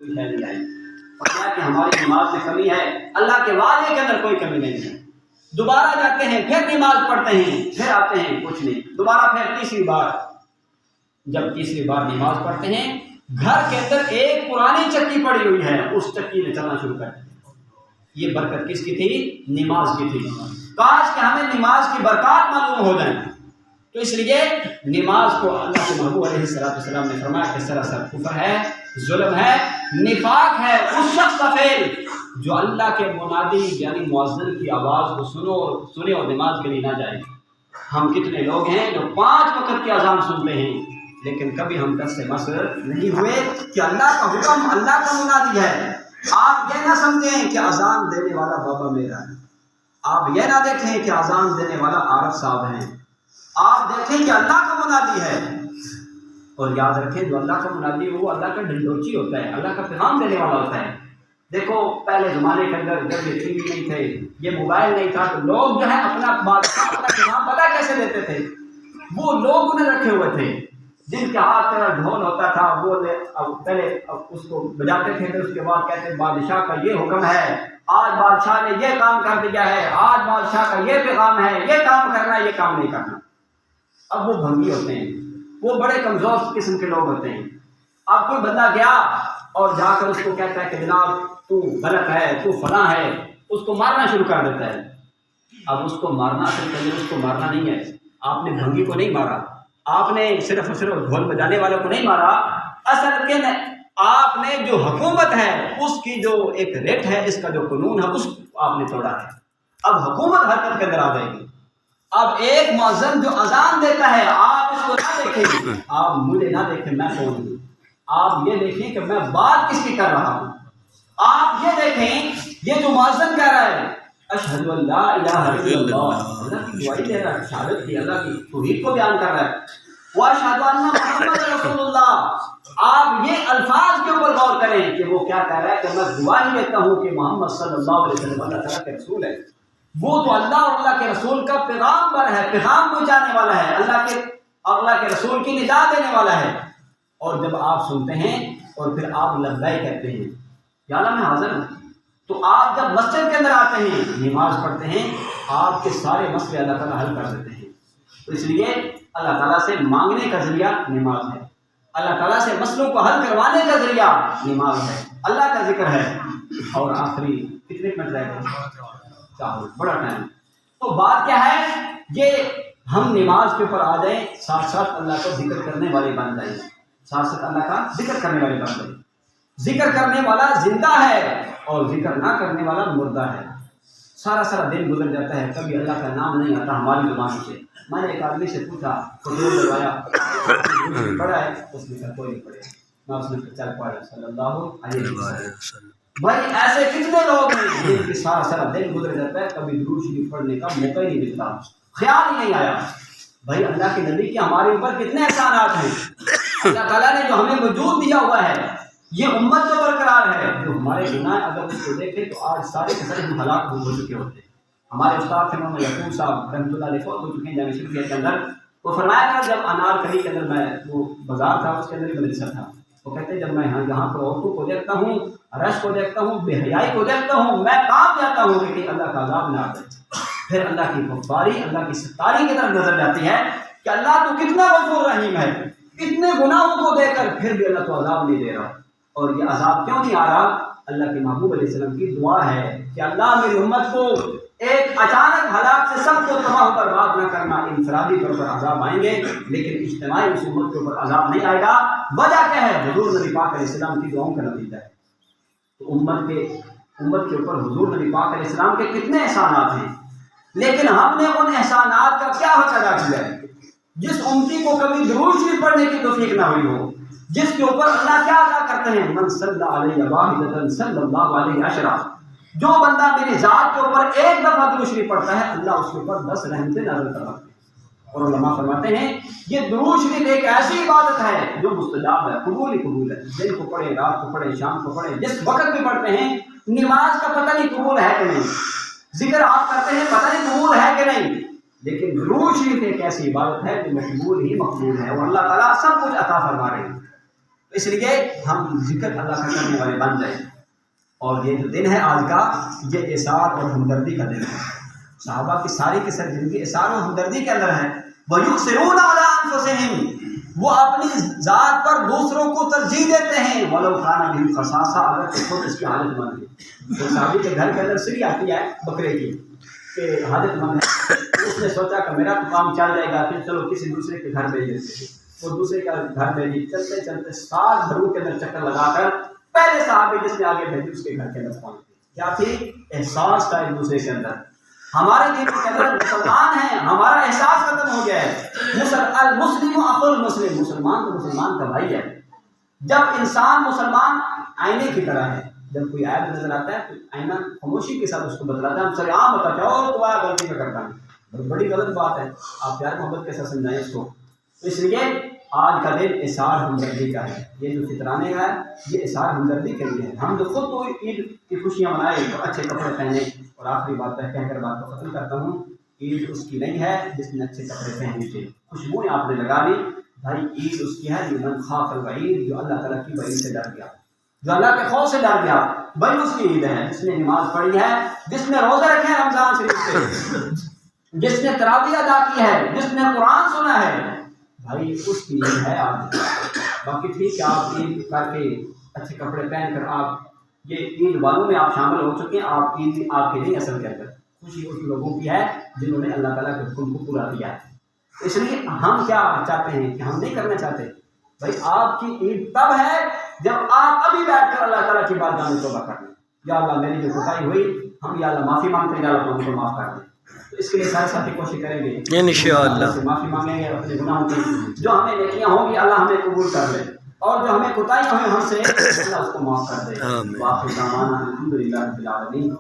نہیں آئی، فرمایا کہ ہماری نماز میں کمی ہے، اللہ کے وعدے کے اندر کوئی کمی نہیں ہے۔ دوبارہ جاتے ہیں، پھر نماز پڑھتے ہیں، پھر آتے ہیں، کچھ نہیں، دوبارہ پھر تیسری بار، جب تیسری بار نماز پڑھتے ہیں، گھر کے اندر ایک پرانی چکی پڑی ہوئی ہے، اس چکی نے چلنا شروع کر دیا۔ یہ برکت کس کی تھی؟ نماز کی تھی۔ کاش کہ ہمیں نماز کی برکات معلوم ہو جائیں۔ تو اس لیے نماز کو اللہ کے محبوب علیہ السلام نے فرمایا کہ سراسر کفر ہے، ظلم ہے، نفاق ہے اس شخص کا فعل جو اللہ کے منادی یعنی مؤذن کی آواز کو سنے اور نماز کے لیے نہ جائے۔ ہم کتنے لوگ ہیں جو 5 وقت کی اذان سنتے ہیں، لیکن کبھی ہم دس سے مس نہیں ہوئے کہ اللہ کا حکم اللہ کا منادی ہے۔ آپ یہ نہ سمجھیں کہ اذان دینے والا بابا میرا ہے، آپ یہ نہ دیکھیں کہ اذان دینے والا عارف صاحب ہیں، آپ دیکھیں کہ اللہ کا منادی ہے۔ اور یاد رکھیں جو اللہ کا منادی ہے وہ اللہ کا ڈنڈوچی ہوتا ہے، اللہ کا پیغام دینے والا ہوتا ہے۔ دیکھو پہلے زمانے کے اندر جب یہ ٹی وی نہیں تھے، یہ موبائل نہیں تھا، تو لوگ جو ہے اپنا بادشاہ اپنا پیغام پتہ کیسے دیتے تھے؟ وہ لوگ انہیں رکھے ہوئے تھے جن کے ہاتھ میں ڈھول ہوتا تھا، وہ پہلے اس کو بجاتے تھے، پھر اس کے بعد کہتے بادشاہ کا یہ حکم ہے، آج بادشاہ نے یہ کام کر دیا ہے، آج بادشاہ کا یہ پیغام ہے، یہ کام کرنا ہے، یہ کام نہیں کرنا۔ اب وہ بھنگی ہوتے ہیں، وہ بڑے کمزور قسم کے لوگ ہوتے ہیں۔ اب کوئی بندہ گیا اور جا کر اس کو کہتا ہے کہ جناب تو غلط ہے، تو فلاں ہے، اس کو مارنا شروع کر دیتا ہے۔ اب اس کو مارنا اصل کے لیے اس کو مارنا نہیں ہے، آپ نے بھنگی کو نہیں مارا، آپ نے صرف اور صرف ڈھول بجانے والوں کو نہیں مارا، اصل کے آپ نے جو حکومت ہے اس کی جو ایک ریٹ ہے، اس کا جو قانون ہے، اس کو آپ نے توڑا ہے۔ اب حکومت حرکت کے اندر آ جائے گی۔ اب ایک مؤذن جو اذان دیتا ہے، آپ اس کو نہ دیکھیں، آپ مجھے نہ دیکھیں میں کون ہوں، آپ یہ دیکھیں کہ میں بات کس کی کر رہا ہوں۔ آپ یہ دیکھیں یہ جو مؤذن کہہ رہا ہے اشہد ان لا الہ الا اللہ، اللہ کی گواہی دے رہا ہے، شہادت کی، اللہ کی توحید کو بیان کر رہا ہے، واشہد ان محمد رسول اللہ۔ آپ یہ الفاظ کے اوپر غور کریں کہ وہ کیا کہہ رہا ہے کہ میں گواہی دیتا ہوں کہ محمد صلی اللہ علیہ وسلم اللہ تعالیٰ کے رسول ہے۔ وہ تو اللہ اور اللہ کے رسول کا پیغام پر ہے، پیغام پہنچانے والا ہے، اللہ کے رسول کی نجات دینے والا ہے۔ اور جب آپ سنتے ہیں اور پھر آپ لبیک کہتے ہیں یا اللہ میں حاضر ہوں، تو آپ جب مسجد کے اندر آتے ہیں، نماز پڑھتے ہیں، آپ کے سارے مسئلے اللہ تعالیٰ حل کر دیتے ہیں۔ تو اس لیے اللہ تعالیٰ سے مانگنے کا ذریعہ نماز ہے، اللہ تعالیٰ سے مسئلوں کو حل کروانے کا ذریعہ نماز ہے، اللہ کا ذکر ہے۔ اور آخری کتنے منٹ رہ گئے؟ چاہو بڑا ٹائم۔ تو بات کیا ہے؟ یہ ہم نماز کے اوپر آ جائیں، ساتھ ساتھ اللہ کا ذکر کرنے والے بن جائیں، ساتھ ساتھ اللہ کا ذکر کرنے والے بن جائیں۔ ذکر کرنے والا زندہ ہے اور ذکر نہ کرنے والا مردہ ہے۔ سارا دن گزر جاتا ہے، کبھی اللہ کا نام نہیں آتا ہماری زبان سے۔ میں نے ایک آدمی سے پوچھا، فضول لگایا پڑھا ہے؟ اس نے کہا کوئی نہیں پڑھے۔ میں اس نے کہا چل پڑھ صلی اللہ علیہ وسلم۔ بھائی ایسے کتنے لوگ ہیں جن کی سارا دن گزر جاتا ہے، کبھی درود شریف پڑھنے کا موقع ہی نہیں ملتا، خیال ہی نہیں آیا۔ بھائی اللہ کے نبی کے ہمارے اوپر کتنے احسانات ہیں، اللہ تعالیٰ نے جو ہمیں وجود دیا ہوا ہے، یہ امت جو برقرار ہے، جو ہمارے گناہ اگر اس کو دیکھیں تو آج سارے کے سارے ہم ہلاک ہو چکے ہوتے ہیں۔ ہمارے استاد تھے محمد یعقوب صاحب رحمۃ اللہ علیہ فوت ہو چکے ہیں جامعہ شریف کے اندر۔ وہ فرمایا تھا جب انارکلی کے اندر میں وہ بازار تھا، اس کے اندر مدرسہ تھا، وہ کہتے ہیں جب میں یہاں پر عورتوں کو دیکھتا ہوں، رش کو دیکھتا ہوں، بے حیائی کو دیکھتا ہوں، میں کام جاتا ہوں کہ اللہ کا عذاب نہ آئے۔ پھر اللہ کی غفاری، اللہ کی ستاری کی طرف نظر جاتی ہے کہ اللہ تو کتنا غفور رحیم ہے، اتنے گناہوں کو دے کر پھر بھی اللہ تو عذاب نہیں دے رہا۔ اور یہ عذاب کیوں نہیں آ رہا؟ اللہ کے محبوب علیہ السلام کی دعا ہے کہ اللہ میری امت کو ایک اچانک حالات سے سب کو تباہ و برباد نہ کرنا۔ انفرادی طور پر عذاب آئیں گے لیکن اجتماعی اس امت کے اوپر عذاب نہیں آئے گا۔ وجہ کیا ہے؟ حضور نبی پاک علیہ السلام کی دعاؤں کا نتیجہ ہے۔ تو امت کے اوپر حضور نبی پاک علیہ السلام کے کتنے احسانات ہیں، لیکن ہم نے ان احسانات کا کیا حق ادا کیا ہے؟ جس امتی کو کبھی درود شریف پڑھنے کی توفیق نہ ہوئی ہو، جس کے اوپر اللہ کیا ادا کرتے ہیں، من صلی علیہ واحدۃ صلی اللہ علیہ عشرہ، جو بندہ میری ذات کے اوپر ایک دفعہ درود شریف پڑھتا ہے اللہ اس کے اوپر 10 رحمتیں نازل کرواتے ہیں۔ اور علماء فرماتے ہیں یہ درود شریف ایک ایسی عبادت ہے جو مستجاب ہے، قبول ہی قبول ہے۔ دن کو پڑھے، رات کو پڑھے، شام کو پڑھے، جس وقت بھی پڑھتے ہیں، نماز کا پتہ نہیں قبول ہے کہ نہیں، ذکر آپ کرتے ہیں پتہ نہیں قبول ہے کہ نہیں، لیکن درود شریف ایک ایسی عبادت ہے جو مقبول ہی مقبول ہے، اور اللہ تعالیٰ سب کچھ عطا فرما رہے ہیں۔ اس لیے ہم ذکر اللہ کا کرنے والے بن جائیں. اور یہ جو دن ہے آج کا، یہ احسان اور ہمدردی کا دن ہے. صحابہ کی ساری کی ساری زندگی احسان اور ہمدردی کے اندر ہے. وَيُؤْثِرُونَ عَلَىٰ أَنفُسِهِمْ، وہ اپنی ذات پر دوسروں کو ترجیح دیتے ہیں. وَلَوْ كَانَ بِهِمْ خَصَاصَةٌ، اگر خود اس کی حالت مند ہے. تو صحابی کے گھر کے اندر سری آتی ہے بکرے کی کہ حاجت مند ہے، اس نے سوچا کہ میرا تو کام چل جائے گا، پھر چلو کسی دوسرے کے گھر بھیج دیتے ہیں. وہ دوسرے کا گھر بھیجی، چلتے چلتے سال بھروں کے اندر چکر لگا کر پہلے صحابی جس نے آگے بھیجی اس کے گھر کے اندر پہنچ گئی. کیا تھی؟ احساس تھا ایک دوسرے کے اندر. ہمارے دین کے اندر مسلمان ہیں، ہمارا احساس ختم ہو گیا ہے. المسلم اخو المسلم، مسلمان تو مسلمان کا بھائی ہے. جب انسان مسلمان آئینے کی طرح ہے، جب کوئی عیب نظر آتا ہے تو آئینہ خاموشی کے ساتھ اس کو بتلاتا ہے. ہم سر عام بتاتے ہیں اور تمہارا غلطی پہ کرتا ہے، بہت بڑی غلط بات ہے. آپ پیار محبت کے ساتھ سمجھائیں اس کو. اس لیے آج کا دن اظہار ہمدردی کا ہے. یہ جو فطرانے کا ہے یہ اظہار ہمدردی کے لیے ہے. ہم جو خود تو عید کی خوشیاں منائیں تو اچھے کپڑے پہنے. اور آخری بات کہہ کر بات کو ختم کرتا ہوں، عید اس کی نہیں ہے جس نے اچھے کپڑے پہنے تھے، خوشبوئیں آپ نے لگا لی. بھائی عید اس کی ہے جو من خاف الوعید، جو اللہ تعالیٰ کی وعید سے ڈر گیا، جو اللہ کے خوف سے ڈر گیا. بھائی اس کی عید ہے جس نے نماز پڑھی ہے، جس نے روزے رکھے ہیں رمضان شریف سے، جس نے تراویح ادا کی ہے، جس نے قرآن سنا ہے. بھائی اس کی عید ہے آج. باقی ٹھیک ہے آپ عید کر کے اچھے کپڑے پہن کر آپ یہ عید والوں میں آپ شامل ہو چکے ہیں. آپ عید آپ کی نہیں، اصل کے اندر خوشی اس لوگوں کی ہے جنہوں نے اللہ تعالیٰ کے حکم کو پورا کیا ہے. اس لیے ہم کیا چاہتے ہیں کہ ہم نہیں کرنا چاہتے. بھائی آپ کی عید تب ہے جب آپ ابھی بیٹھ کر اللہ تعالیٰ کی بارگاہ میں توبہ کر لیں. یا اللہ میری جو کوتاہی ہوئی، ہم یا اللہ معافی مانگتے ہیں، یا اللہ ہم کو معاف کر دیں. تو اس کے لیے سارے ساتھی کوشش کریں گے انشاءاللہ سے معافی مانگیں گے اپنے گناہوں کی. جو ہمیں نیکیاں ہوں گی اللہ ہمیں قبول کر لے، اور جو ہمیں کوتاہیاں ہوئی ہم سے اللہ اس کو معاف کر دے. واخر دعوانا الحمدللہ رب العالمین.